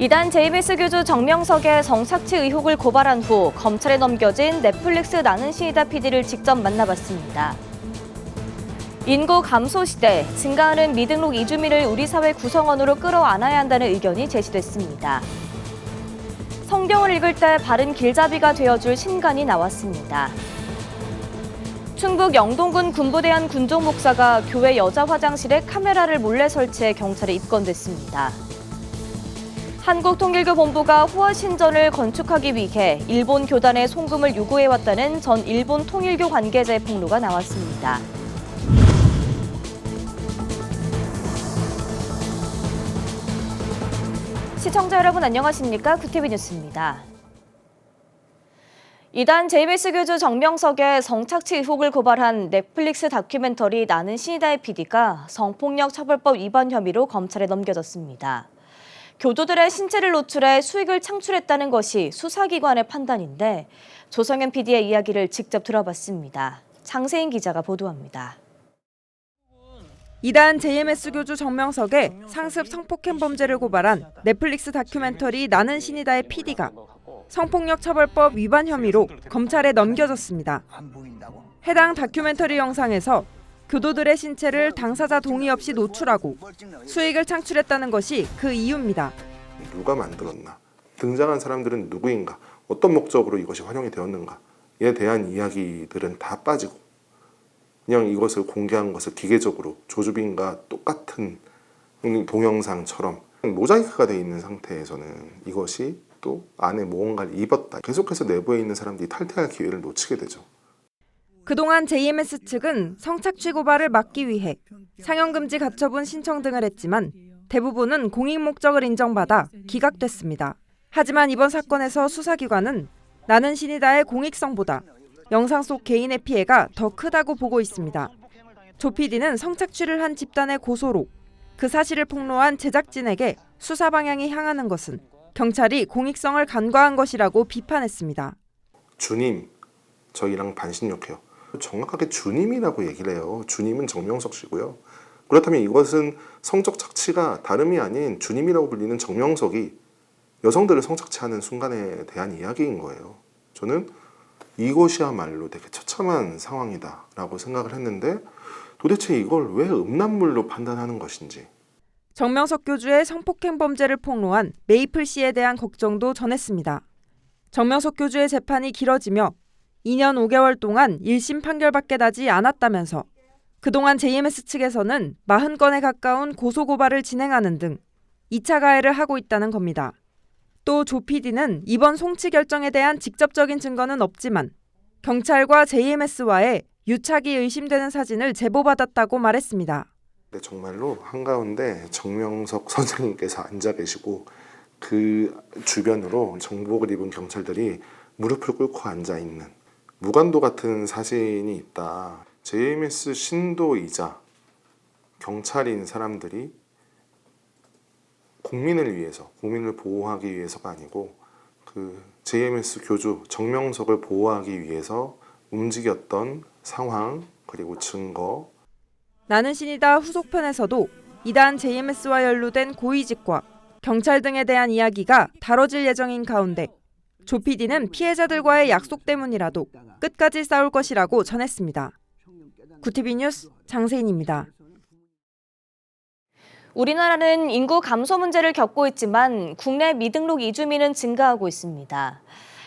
이단 JBS 교주 정명석의 성착취 의혹을 고발한 후 검찰에 넘겨진 넷플릭스 나는 신이다 PD를 직접 만나봤습니다. 인구 감소 시대, 증가하는 미등록 이주민을 우리 사회 구성원으로 끌어안아야 한다는 의견이 제시됐습니다. 성경을 읽을 때 바른 길잡이가 되어줄 신간이 나왔습니다. 충북 영동군 군부대한 군종 목사가 교회 여자 화장실에 카메라를 몰래 설치해 경찰에 입건됐습니다. 한국통일교 본부가 호화신전을 건축하기 위해 일본 교단에 송금을 요구해왔다는 전 일본 통일교 관계자의 폭로가 나왔습니다. 시청자 여러분 안녕하십니까? 구TV 뉴스입니다. 이단 JBS 교주 정명석의 성착취 의혹을 고발한 넷플릭스 다큐멘터리 나는 신이다의 PD가 성폭력 처벌법 위반 혐의로 검찰에 넘겨졌습니다. 교도들의 신체를 노출해 수익을 창출했다는 것이 수사기관의 판단인데 조성현 PD의 이야기를 직접 들어봤습니다. 장세인 기자가 보도합니다. 이단 JMS 교주 정명석의 상습 성폭행 범죄를 고발한 넷플릭스 다큐멘터리 나는 신이다의 PD가 성폭력 처벌법 위반 혐의로 검찰에 넘겨졌습니다. 해당 다큐멘터리 영상에서 교도들의 신체를 당사자 동의 없이 노출하고 수익을 창출했다는 것이 그 이유입니다. 누가 만들었나? 등장한 사람들은 누구인가? 어떤 목적으로 이것이 활용이 되었는가에 대한 이야기들은 다 빠지고 그냥 이것을 공개한 것을 기계적으로 조주빈과 똑같은 동영상처럼 모자이크가 되어 있는 상태에서는 이것이 또 안에 무언가를 입었다. 계속해서 내부에 있는 사람들이 탈퇴할 기회를 놓치게 되죠. 그동안 JMS 측은 성착취 고발을 막기 위해 상영금지 가처분 신청 등을 했지만 대부분은 공익 목적을 인정받아 기각됐습니다. 하지만 이번 사건에서 수사기관은 나는 신이다의 공익성보다 영상 속 개인의 피해가 더 크다고 보고 있습니다. 조 PD는 성착취를 한 집단의 고소로 그 사실을 폭로한 제작진에게 수사 방향이 향하는 것은 경찰이 공익성을 간과한 것이라고 비판했습니다. 주님, 저희랑 반신욕해요. 정확하게 주님이라고 얘기를 해요. 주님은 정명석 씨고요. 그렇다면 이것은 성적 착취가 다름이 아닌 주님이라고 불리는 정명석이 여성들을 성착취하는 순간에 대한 이야기인 거예요. 저는 이것이야말로 되게 처참한 상황이다라고 생각을 했는데 도대체 이걸 왜 음란물로 판단하는 것인지. 정명석 교주의 성폭행 범죄를 폭로한 메이플 씨에 대한 걱정도 전했습니다. 정명석 교주의 재판이 길어지며 2년 5개월 동안 1심 판결밖에 나지 않았다면서 그동안 JMS 측에서는 40건에 가까운 고소고발을 진행하는 등 2차 가해를 하고 있다는 겁니다. 또 조 PD는 이번 송치 결정에 대한 직접적인 증거는 없지만 경찰과 JMS와의 유착이 의심되는 사진을 제보받았다고 말했습니다. 네, 정말로 한가운데 정명석 선생님께서 앉아 계시고 그 주변으로 정복을 입은 경찰들이 무릎을 꿇고 앉아 있는 무관도 같은 사진이 있다. JMS 신도이자 경찰인 사람들이 국민을 위해서, 국민을 보호하기 위해서가 아니고 그 JMS 교주 정명석을 보호하기 위해서 움직였던 상황 그리고 증거. 나는 신이다 후속편에서도 이단 JMS와 연루된 고위직과 경찰 등에 대한 이야기가 다뤄질 예정인 가운데 조 PD는 피해자들과의 약속 때문이라도 끝까지 싸울 것이라고 전했습니다. 구TV 뉴스 장세인입니다. 우리나라는 인구 감소 문제를 겪고 있지만 국내 미등록 이주민은 증가하고 있습니다.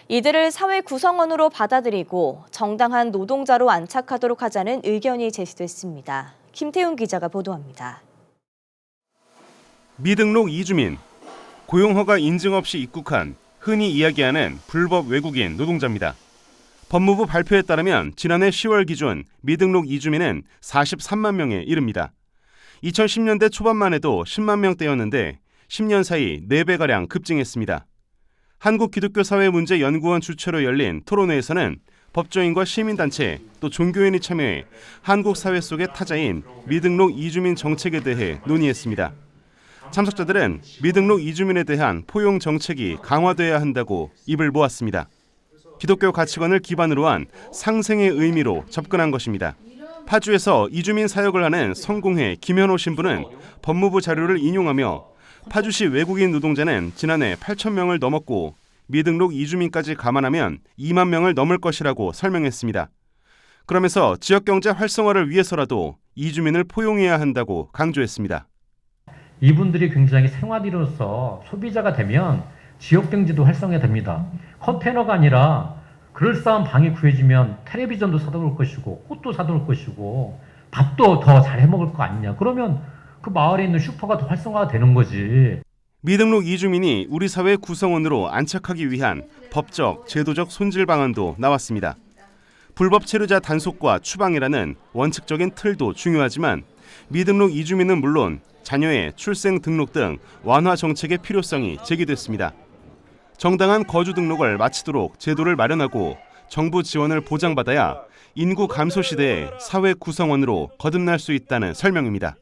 이들을 사회 구성원으로 받아들이고 정당한 노동자로 안착하도록 하자는 의견이 제시됐습니다. 김태훈 기자가 보도합니다. 미등록 이주민, 고용허가 인증 없이 입국한 흔히 이야기하는 불법 외국인 노동자입니다. 법무부 발표에 따르면 지난해 10월 기준 미등록 이주민은 43만 명에 이릅니다. 2010년대 초반만 해도 10만 명대였는데 10년 사이 4배가량 급증했습니다. 한국기독교사회문제연구원 주최로 열린 토론회에서는 법조인과 시민단체 또 종교인이 참여해 한국 사회 속의 타자인 미등록 이주민 정책에 대해 논의했습니다. 참석자들은 미등록 이주민에 대한 포용 정책이 강화돼야 한다고 입을 모았습니다. 기독교 가치관을 기반으로 한 상생의 의미로 접근한 것입니다. 파주에서 이주민 사역을 하는 성공회 김현호 신부는 법무부 자료를 인용하며 파주시 외국인 노동자는 지난해 8,000명을 넘었고 미등록 이주민까지 감안하면 2만 명을 넘을 것이라고 설명했습니다. 그러면서 지역경제 활성화를 위해서라도 이주민을 포용해야 한다고 강조했습니다. 이분들이 굉장히 생활인으로서 소비자가 되면 지역경제도 활성화됩니다. 컨테이너가 아니라 그럴싸한 방이 구해지면 텔레비전도 사다 올 것이고 꽃도 사다 올 것이고 밥도 더 잘 해먹을 거 아니냐. 그러면 그 마을에 있는 슈퍼가 더 활성화가 되는 거지. 미등록 이주민이 우리 사회 구성원으로 안착하기 위한 법적, 제도적 손질 방안도 나왔습니다. 불법 체류자 단속과 추방이라는 원칙적인 틀도 중요하지만 미등록 이주민은 물론 자녀의 출생 등록 등 완화 정책의 필요성이 제기됐습니다. 정당한 거주 등록을 마치도록 제도를 마련하고 정부 지원을 보장받아야 인구 감소 시대에 사회 구성원으로 거듭날 수 있다는 설명입니다.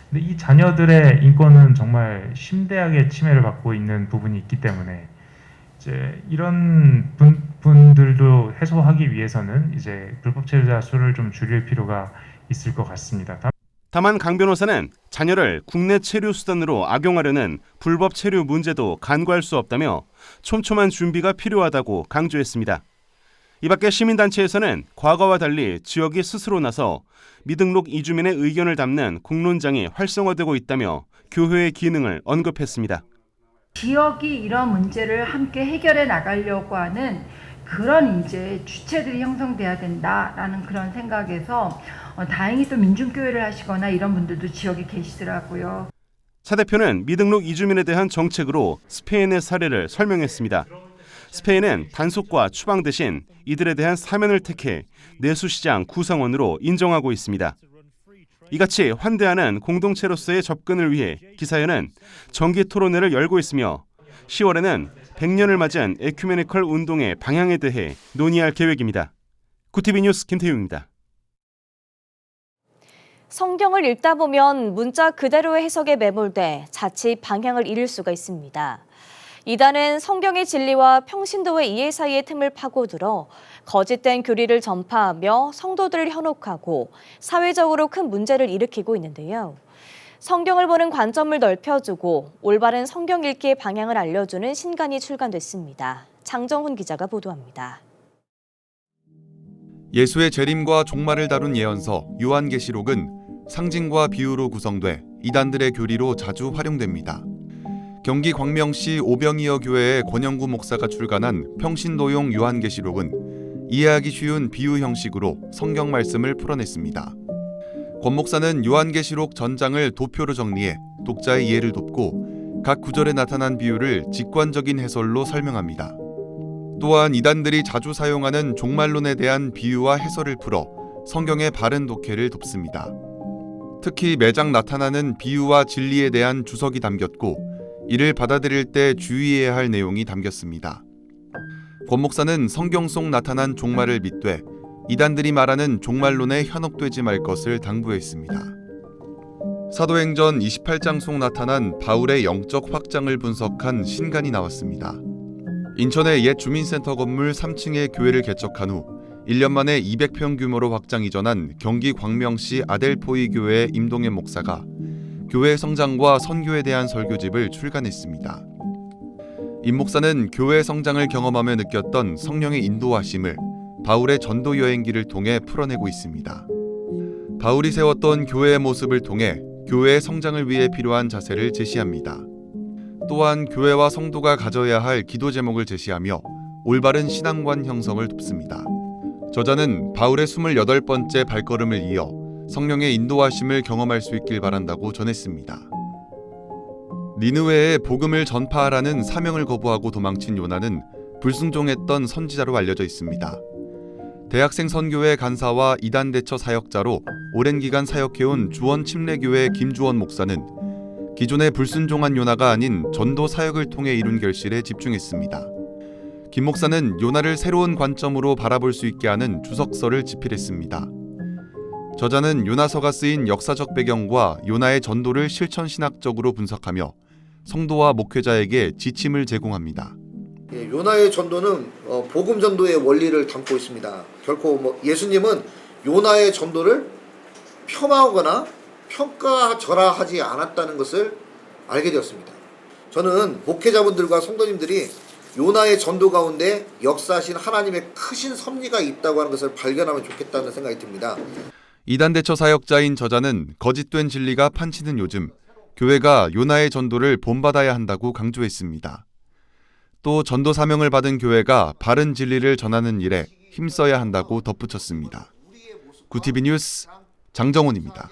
근데 이 자녀들의 인권은 정말 심대하게 침해를 받고 있는 부분이 있기 때문에 이제 이런 분들도 해소하기 위해서는 이제 불법 체류자 수를 좀 줄일 필요가 있을 것 같습니다. 다만 강 변호사는 자녀를 국내 체류 수단으로 악용하려는 불법 체류 문제도 간과할 수 없다며 촘촘한 준비가 필요하다고 강조했습니다. 이 밖에 시민단체에서는 과거와 달리 지역이 스스로 나서 미등록 이주민의 의견을 담는 공론장이 활성화되고 있다며 교회의 기능을 언급했습니다. 지역이 이런 문제를 함께 해결해 나가려고 하는 그런 이제 주체들이 형성돼야 된다라는 그런 생각에서 다행히 또 민중교회를 하시거나 이런 분들도 지역에 계시더라고요. 차 대표는 미등록 이주민에 대한 정책으로 스페인의 사례를 설명했습니다. 스페인은 단속과 추방 대신 이들에 대한 사면을 택해 내수시장 구성원으로 인정하고 있습니다. 이같이 환대하는 공동체로서의 접근을 위해 기사회는 정기 토론회를 열고 있으며 10월에는 100년을 맞은 에큐메니컬 운동의 방향에 대해 논의할 계획입니다. 구티비 뉴스 김태용입니다. 성경을 읽다 보면 문자 그대로의 해석에 매몰돼 자칫 방향을 잃을 수가 있습니다. 이단은 성경의 진리와 평신도의 이해 사이의 틈을 파고들어 거짓된 교리를 전파하며 성도들을 현혹하고 사회적으로 큰 문제를 일으키고 있는데요. 성경을 보는 관점을 넓혀주고 올바른 성경 읽기의 방향을 알려주는 신간이 출간됐습니다. 장정훈 기자가 보도합니다. 예수의 재림과 종말을 다룬 예언서 요한계시록은 상징과 비유로 구성돼 이단들의 교리로 자주 활용됩니다. 경기 광명시 오병이어 교회의 권영구 목사가 출간한 평신도용 요한계시록은 이해하기 쉬운 비유 형식으로 성경 말씀을 풀어냈습니다. 권 목사는 요한계시록 전장을 도표로 정리해 독자의 이해를 돕고 각 구절에 나타난 비유를 직관적인 해설로 설명합니다. 또한 이단들이 자주 사용하는 종말론에 대한 비유와 해설을 풀어 성경의 바른 독해를 돕습니다. 특히 매장 나타나는 비유와 진리에 대한 주석이 담겼고 이를 받아들일 때 주의해야 할 내용이 담겼습니다. 권 목사는 성경 속 나타난 종말을 믿되 이단들이 말하는 종말론에 현혹되지 말 것을 당부했습니다. 사도행전 28장 속 나타난 바울의 영적 확장을 분석한 신간이 나왔습니다. 인천의 옛 주민센터 건물 3층에 교회를 개척한 후 1년 만에 200평 규모로 확장 이전한 경기 광명시 아델포이 교회의 임동현 목사가 교회 성장과 선교에 대한 설교집을 출간했습니다. 임 목사는 교회 성장을 경험하며 느꼈던 성령의 인도하심을 바울의 전도 여행기를 통해 풀어내고 있습니다. 바울이 세웠던 교회의 모습을 통해 교회의 성장을 위해 필요한 자세를 제시합니다. 또한 교회와 성도가 가져야 할 기도 제목을 제시하며 올바른 신앙관 형성을 돕습니다. 저자는 바울의 28번째 발걸음을 이어 성령의 인도하심을 경험할 수 있길 바란다고 전했습니다. 니느웨에 복음을 전파하라는 사명을 거부하고 도망친 요나는 불순종했던 선지자로 알려져 있습니다. 대학생 선교회 간사와 이단 대처 사역자로 오랜 기간 사역해온 주원 침례교회 김주원 목사는 기존의 불순종한 요나가 아닌 전도 사역을 통해 이룬 결실에 집중했습니다. 김 목사는 요나를 새로운 관점으로 바라볼 수 있게 하는 주석서를 집필했습니다. 저자는 요나서가 쓰인 역사적 배경과 요나의 전도를 실천신학적으로 분석하며 성도와 목회자에게 지침을 제공합니다. 요나의 전도는 복음 전도의 원리를 담고 있습니다. 결코 예수님은 요나의 전도를 폄하하거나 평가절하하지 않았다는 것을 알게 되었습니다. 저는 목회자분들과 성도님들이 요나의 전도 가운데 역사하신 하나님의 크신 섭리가 있다고 하는 것을 발견하면 좋겠다는 생각이 듭니다. 이단 대처 사역자인 저자는 거짓된 진리가 판치는 요즘 교회가 요나의 전도를 본받아야 한다고 강조했습니다. 또 전도 사명을 받은 교회가 바른 진리를 전하는 일에 힘써야 한다고 덧붙였습니다. 구티비 뉴스 장정훈입니다.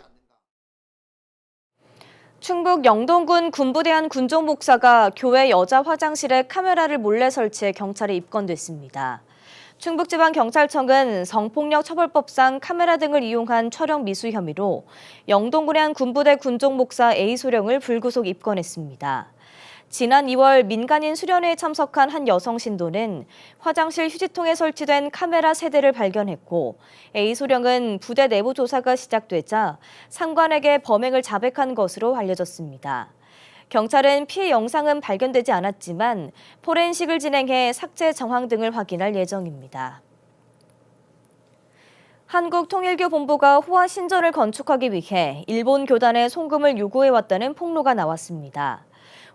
충북 영동군 군부대한 군종 목사가 교회 여자 화장실에 카메라를 몰래 설치해 경찰에 입건됐습니다. 충북지방경찰청은 성폭력처벌법상 카메라 등을 이용한 촬영 미수 혐의로 영동군의 한 군부대 군종 목사 A소령을 불구속 입건했습니다. 지난 2월 민간인 수련회에 참석한 한 여성 신도는 화장실 휴지통에 설치된 카메라 3대를 발견했고 A소령은 부대 내부 조사가 시작되자 상관에게 범행을 자백한 것으로 알려졌습니다. 경찰은 피해 영상은 발견되지 않았지만 포렌식을 진행해 삭제 정황 등을 확인할 예정입니다. 한국통일교본부가 호화 신전을 건축하기 위해 일본 교단에 송금을 요구해왔다는 폭로가 나왔습니다.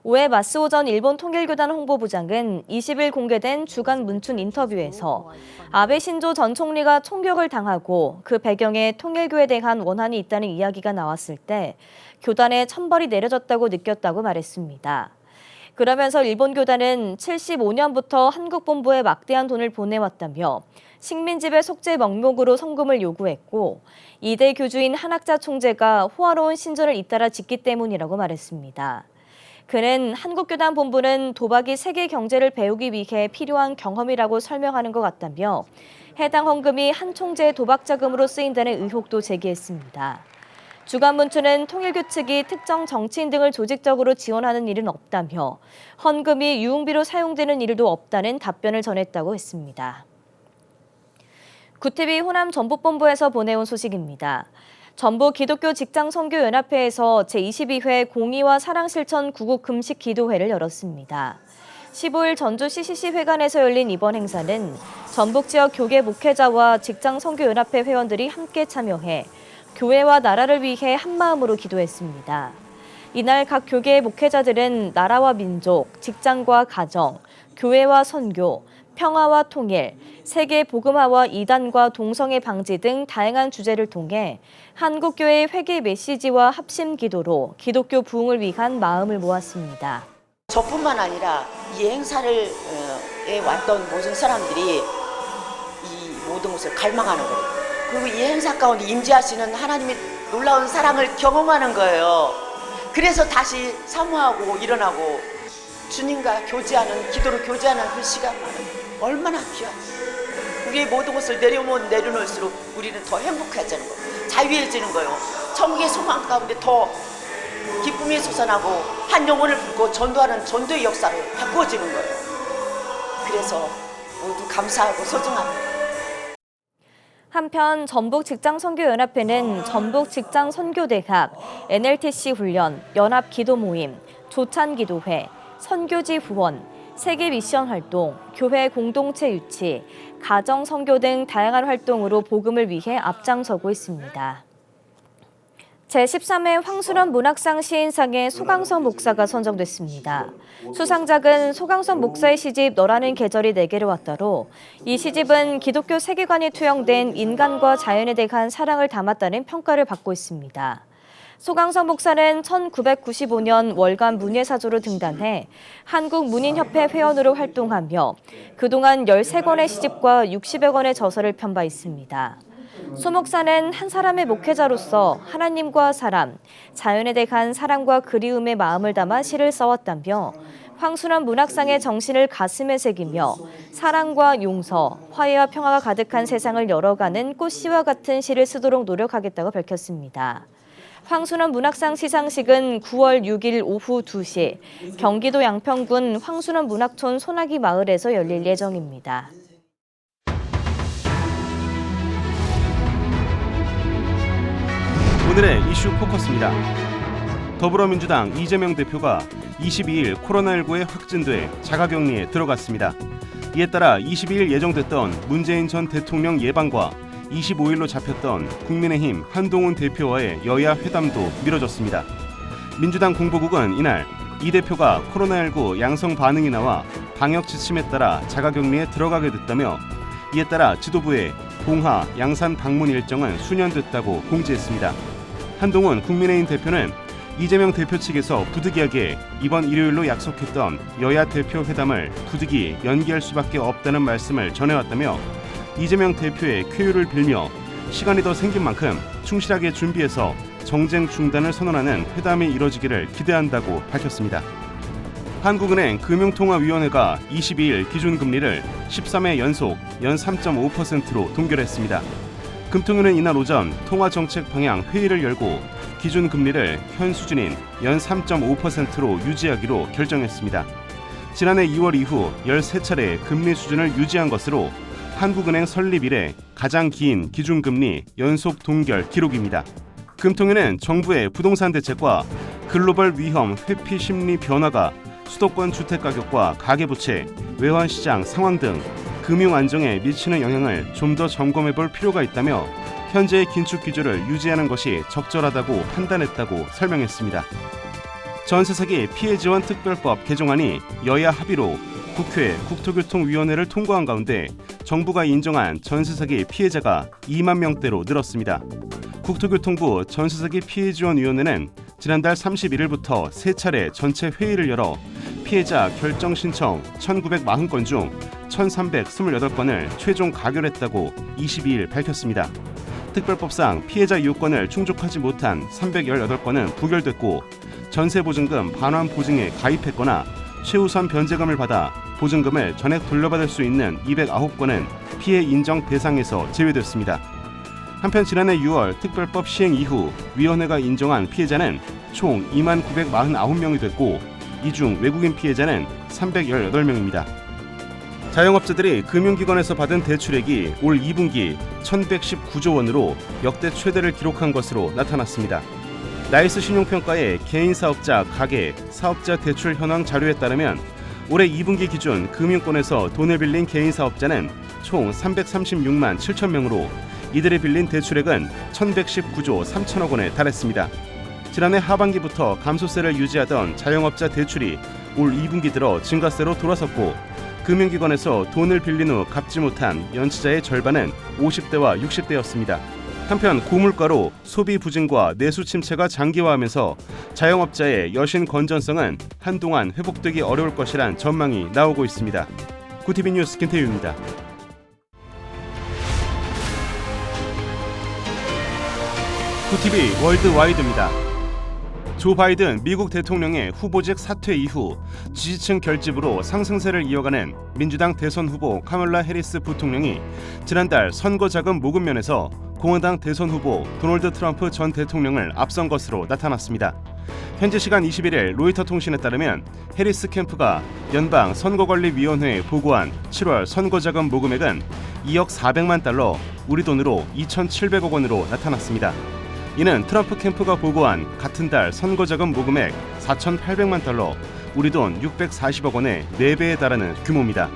오해 마스오 전 일본 통일교단 홍보부장은 20일 공개된 주간 문춘 인터뷰에서 아베 신조 전 총리가 총격을 당하고 그 배경에 통일교에 대한 원한이 있다는 이야기가 나왔을 때 교단에 천벌이 내려졌다고 느꼈다고 말했습니다. 그러면서 일본 교단은 75년부터 한국 본부에 막대한 돈을 보내왔다며 식민지배 속죄 명목으로 송금을 요구했고 이대 교주인 한학자 총재가 호화로운 신전을 잇따라 짓기 때문이라고 말했습니다. 그는 한국교단 본부는 도박이 세계 경제를 배우기 위해 필요한 경험이라고 설명하는 것 같다며 해당 헌금이 한 총재의 도박 자금으로 쓰인다는 의혹도 제기했습니다. 주간문춘은 통일교 측이 특정 정치인 등을 조직적으로 지원하는 일은 없다며 헌금이 유흥비로 사용되는 일도 없다는 답변을 전했다고 했습니다. 구티비 호남 전북본부에서 보내온 소식입니다. 전북 기독교 직장선교연합회에서 제22회 공의와 사랑실천 구국 금식 기도회를 열었습니다. 15일 전주 CCC 회관에서 열린 이번 행사는 전북 지역 교계 목회자와 직장선교연합회 회원들이 함께 참여해 교회와 나라를 위해 한마음으로 기도했습니다. 이날 각 교계의 목회자들은 나라와 민족, 직장과 가정, 교회와 선교, 평화와 통일, 세계 복음화와 이단과 동성애 방지 등 다양한 주제를 통해 한국교회의 회개 메시지와 합심 기도로 기독교 부흥을 위한 마음을 모았습니다. 저뿐만 아니라 이 행사를 왔던 모든 사람들이 이 모든 것을 갈망하는 거예요. 그리고 이 행사 가운데 임재하시는 하나님의 놀라운 사랑을 경험하는 거예요. 그래서 다시 사모하고 일어나고 주님과 교제하는, 기도로 교제하는 그 시간만은 얼마나 귀하죠. 우리의 모든 것을 내려놓을수록 우리는 더 행복해지는 거예요. 자유해지는 거예요. 천국의 소망 가운데 더 기쁨이 솟아나고 한 영혼을 품고 전도하는 전도의 역사로 바꿔지는 거예요. 그래서 모두 감사하고 소중합니다. 한편 전북직장선교연합회는 전북직장선교대학, NLTC 훈련, 연합기도모임, 조찬기도회, 선교지 후원, 세계 미션 활동, 교회 공동체 유치, 가정 선교 등 다양한 활동으로 복음을 위해 앞장서고 있습니다. 제13회 황순원 문학상 시인상에 소강선 목사가 선정됐습니다. 수상작은 소강선 목사의 시집 너라는 계절이 내게로 왔다로 이 시집은 기독교 세계관이 투영된 인간과 자연에 대한 사랑을 담았다는 평가를 받고 있습니다. 소강선 목사는 1995년 월간 문예사조로 등단해 한국문인협회 회원으로 활동하며 그동안 13권의 시집과 60여 권의 저서를 편 바 있습니다. 소 목사는 한 사람의 목회자로서 하나님과 사람, 자연에 대한 사랑과 그리움의 마음을 담아 시를 써왔다며 황순원 문학상의 정신을 가슴에 새기며 사랑과 용서, 화해와 평화가 가득한 세상을 열어가는 꽃씨와 같은 시를 쓰도록 노력하겠다고 밝혔습니다. 황순원 문학상 시상식은 9월 6일 오후 2시 경기도 양평군 황순원 문학촌 소나기 마을에서 열릴 예정입니다. 오늘의 이슈 포커스입니다. 더불어민주당 이재명 대표가 22일 코로나19에 확진돼 자가격리에 들어갔습니다. 이에 따라 22일 예정됐던 문재인 전 대통령 예방과 25일로 잡혔던 국민의힘 한동훈 대표와의 여야 회담도 미뤄졌습니다. 민주당 공보국은 이날 이 대표가 코로나19 양성 반응이 나와 방역 지침에 따라 자가격리에 들어가게 됐다며 이에 따라 지도부의 봉하, 양산 방문 일정은 수년됐다고 공지했습니다. 한동훈 국민의힘 대표는 이재명 대표 측에서 부득이하게 이번 일요일로 약속했던 여야 대표 회담을 부득이 연기할 수밖에 없다는 말씀을 전해왔다며 이재명 대표의 쾌유를 빌며 시간이 더 생긴 만큼 충실하게 준비해서 정쟁 중단을 선언하는 회담이 이뤄지기를 기대한다고 밝혔습니다. 한국은행 금융통화위원회가 22일 기준금리를 13회 연속 연 3.5%로 동결했습니다. 금통위는 이날 오전 통화정책 방향 회의를 열고 기준금리를 현 수준인 연 3.5%로 유지하기로 결정했습니다. 지난해 2월 이후 13차례 금리 수준을 유지한 것으로 한국은행 설립 이래 가장 긴 기준금리 연속 동결 기록입니다. 금통위는 정부의 부동산 대책과 글로벌 위험 회피 심리 변화가 수도권 주택가격과 가계부채, 외환시장 상황 등 금융 안정에 미치는 영향을 좀 더 점검해 볼 필요가 있다며 현재의 긴축 기조를 유지하는 것이 적절하다고 판단했다고 설명했습니다. 전세사기 피해지원 특별법 개정안이 여야 합의로 국회 국토교통위원회를 통과한 가운데 정부가 인정한 전세사기 피해자가 2만 명대로 늘었습니다. 국토교통부 전세사기 피해지원위원회는 지난달 31일부터 3차례 전체 회의를 열어 피해자 결정 신청 1,940건 중 1,328건을 최종 가결했다고 22일 밝혔습니다. 특별법상 피해자 요건을 충족하지 못한 318건은 부결됐고 전세보증금 반환 보증에 가입했거나 최우선 변제금을 받아 보증금을 전액 돌려받을 수 있는 209건은 피해 인정 대상에서 제외됐습니다. 한편 지난해 6월 특별법 시행 이후 위원회가 인정한 피해자는 총 2만 949명이 됐고 이 중 외국인 피해자는 318명입니다. 자영업자들이 금융기관에서 받은 대출액이 올 2분기 1,119조 원으로 역대 최대를 기록한 것으로 나타났습니다. 나이스 신용평가의 개인사업자 가계 사업자 대출 현황 자료에 따르면 올해 2분기 기준 금융권에서 돈을 빌린 개인사업자는 총 336만 7천 명으로 이들이 빌린 대출액은 1,119조 3천억 원에 달했습니다. 지난해 하반기부터 감소세를 유지하던 자영업자 대출이 올 2분기 들어 증가세로 돌아섰고 금융기관에서 돈을 빌린 후 갚지 못한 연체자의 절반은 50대와 60대였습니다. 한편 고물가로 소비 부진과 내수 침체가 장기화하면서 자영업자의 여신 건전성은 한동안 회복되기 어려울 것이란 전망이 나오고 있습니다. 구티비 뉴스 김태유입니다. 구티비 월드와이드입니다. 조 바이든 미국 대통령의 후보직 사퇴 이후 지지층 결집으로 상승세를 이어가는 민주당 대선 후보 카멀라 해리스 부통령이 지난달 선거 자금 모금 면에서 공화당 대선 후보 도널드 트럼프 전 대통령을 앞선 것으로 나타났습니다. 현지 시간 21일 로이터 통신에 따르면 해리스 캠프가 연방 선거관리위원회에 보고한 7월 선거 자금 모금액은 2억 400만 달러, 우리 돈으로 2,700억 원으로 나타났습니다. 이는 트럼프 캠프가 보고한 같은 달 선거자금 모금액 4,800만 달러, 우리 돈 640억 원의 4배에 달하는 규모입니다.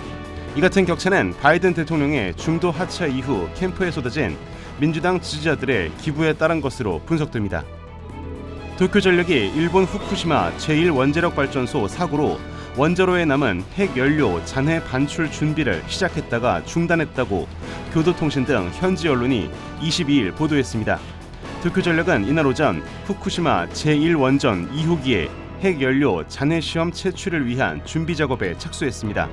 이 같은 격차는 바이든 대통령의 중도 하차 이후 캠프에 쏟아진 민주당 지지자들의 기부에 따른 것으로 분석됩니다. 도쿄전력이 일본 후쿠시마 제1원자력발전소 사고로 원자로에 남은 핵연료 잔해 반출 준비를 시작했다가 중단했다고 교도통신 등 현지 언론이 22일 보도했습니다. 도쿄전력은 이날 오전 후쿠시마 제1원전 2호기의 핵연료 잔해 시험 채취를 위한 준비 작업에 착수했습니다.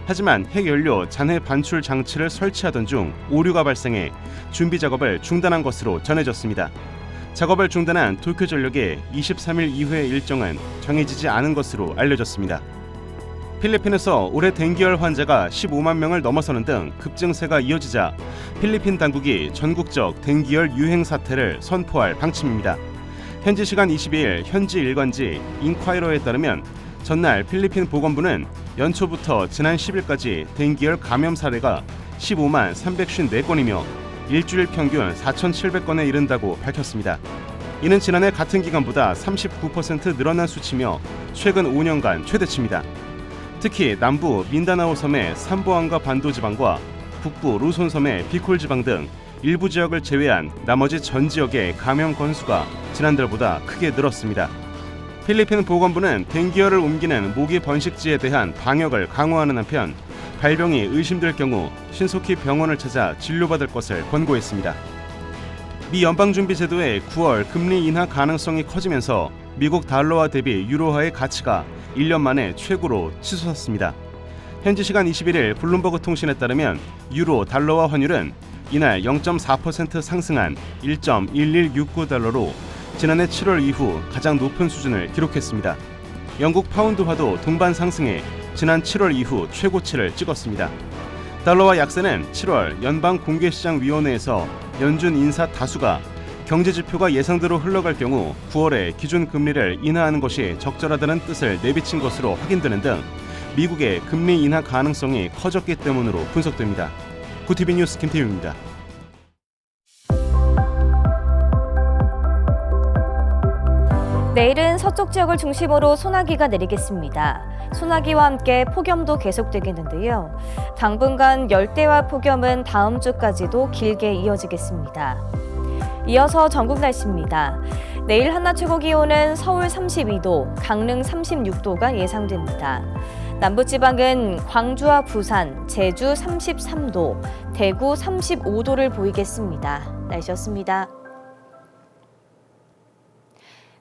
하지만 핵연료 잔해 반출 장치를 설치하던 중 오류가 발생해 준비 작업을 중단한 것으로 전해졌습니다. 작업을 중단한 도쿄전력의 23일 이후의 일정은 정해지지 않은 것으로 알려졌습니다. 필리핀에서 올해 댕기열 환자가 15만 명을 넘어서는 등 급증세가 이어지자 필리핀 당국이 전국적 댕기열 유행 사태를 선포할 방침입니다. 현지 시간 22일 현지 일간지 인콰이러에 따르면 전날 필리핀 보건부는 연초부터 지난 10일까지 댕기열 감염 사례가 15만 354건이며 일주일 평균 4,700건에 이른다고 밝혔습니다. 이는 지난해 같은 기간보다 39% 늘어난 수치며 최근 5년간 최대치입니다. 특히 남부 민다나오 섬의 삼보안가 반도 지방과 북부 루손 섬의 비콜 지방 등 일부 지역을 제외한 나머지 전 지역의 감염 건수가 지난달보다 크게 늘었습니다. 필리핀 보건부는 댕기열을 옮기는 모기 번식지에 대한 방역을 강화하는 한편 발병이 의심될 경우 신속히 병원을 찾아 진료받을 것을 권고했습니다. 미 연방준비제도의 9월 금리 인하 가능성이 커지면서 미국 달러화 대비 유로화의 가치가 1년 만에 최고로 치솟았습니다. 현지 시간 21일 블룸버그 통신에 따르면 유로 달러화 환율은 이날 0.4% 상승한 1.1169달러로 지난해 7월 이후 가장 높은 수준을 기록했습니다. 영국 파운드화도 동반 상승해 지난 7월 이후 최고치를 찍었습니다. 달러화 약세는 7월 연방공개시장위원회에서 연준 인사 다수가 경제지표가 예상대로 흘러갈 경우 9월에 기준금리를 인하하는 것이 적절하다는 뜻을 내비친 것으로 확인되는 등 미국의 금리 인하 가능성이 커졌기 때문으로 분석됩니다. 구티비 뉴스 김태윤입니다. 내일은 서쪽 지역을 중심으로 소나기가 내리겠습니다. 소나기와 함께 폭염도 계속되겠는데요. 당분간 열대와 폭염은 다음 주까지도 길게 이어지겠습니다. 이어서 전국 날씨입니다. 내일 한낮 최고 기온은 서울 32도, 강릉 36도가 예상됩니다. 남부지방은 광주와 부산, 제주 33도, 대구 35도를 보이겠습니다. 날씨였습니다.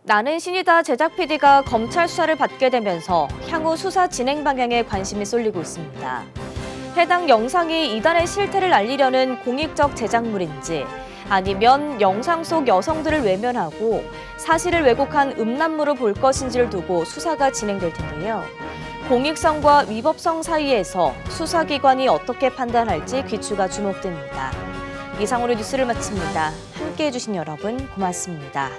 나는 신이다 제작 PD가 검찰 수사를 받게 되면서 향후 수사 진행 방향에 관심이 쏠리고 있습니다. 해당 영상이 이단의 실태를 알리려는 공익적 제작물인지 아니면 영상 속 여성들을 외면하고 사실을 왜곡한 음란물을 볼 것인지를 두고 수사가 진행될 텐데요. 공익성과 위법성 사이에서 수사기관이 어떻게 판단할지 귀추가 주목됩니다. 이상으로 뉴스를 마칩니다. 함께해 주신 여러분 고맙습니다.